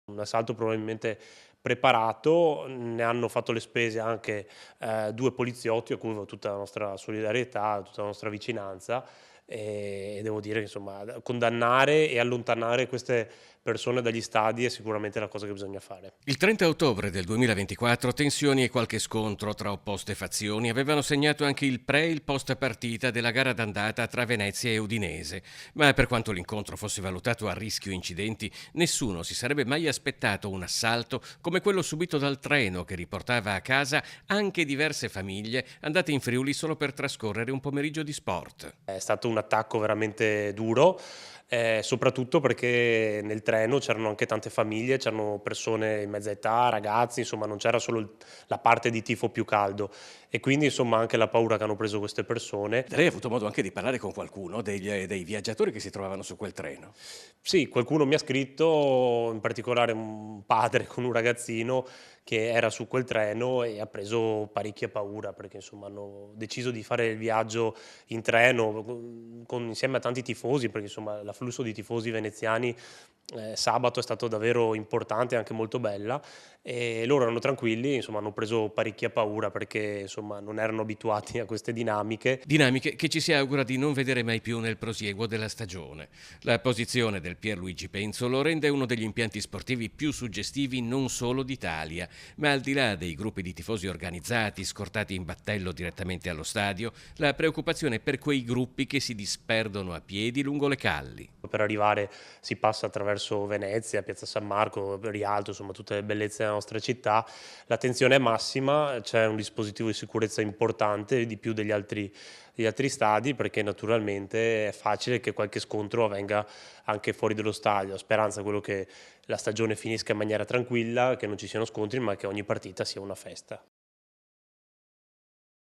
Un assalto probabilmente preparato, ne hanno fatto le spese anche 2 poliziotti a cui va tutta la nostra solidarietà, tutta la nostra vicinanza, e devo dire che insomma condannare e allontanare queste persone dagli stadi è sicuramente la cosa che bisogna fare. Il 30 ottobre del 2024 tensioni e qualche scontro tra opposte fazioni avevano segnato anche il pre e il post partita della gara d'andata tra Venezia e Udinese, ma per quanto l'incontro fosse valutato a rischio incidenti, nessuno si sarebbe mai aspettato un assalto come quello subito dal treno che riportava a casa anche diverse famiglie andate in Friuli solo per trascorrere un pomeriggio di sport. È stato un attacco veramente duro, soprattutto perché nel treno c'erano anche tante famiglie, c'erano persone in mezza età, ragazzi, insomma non c'era solo la parte di tifo più caldo e quindi insomma anche la paura che hanno preso queste persone. Lei ha avuto modo anche di parlare con qualcuno dei viaggiatori che si trovavano su quel treno? Sì, qualcuno mi ha scritto, in particolare un padre con un ragazzino che era su quel treno e ha preso parecchia paura perché insomma hanno deciso di fare il viaggio in treno insieme a tanti tifosi, perché insomma l'afflusso di tifosi veneziani sabato è stato davvero importante e anche molto bella e loro erano tranquilli, insomma hanno preso parecchia paura perché insomma non erano abituati a queste dinamiche. Dinamiche che ci si augura di non vedere mai più nel prosieguo della stagione. La posizione del Pierluigi Penzo lo rende uno degli impianti sportivi più suggestivi non solo d'Italia, ma al di là dei gruppi di tifosi organizzati, scortati in battello direttamente allo stadio, la preoccupazione è per quei gruppi che si disperdono a piedi lungo le calli. Per arrivare si passa attraverso Venezia, Piazza San Marco, Rialto, insomma tutte le bellezze della nostra città. La tensione è massima, c'è un dispositivo di sicurezza importante, di più degli altri stadi, perché naturalmente è facile che qualche scontro avvenga anche fuori dallo stadio. La speranza è quello che la stagione finisca in maniera tranquilla, che non ci siano scontri, ma che ogni partita sia una festa.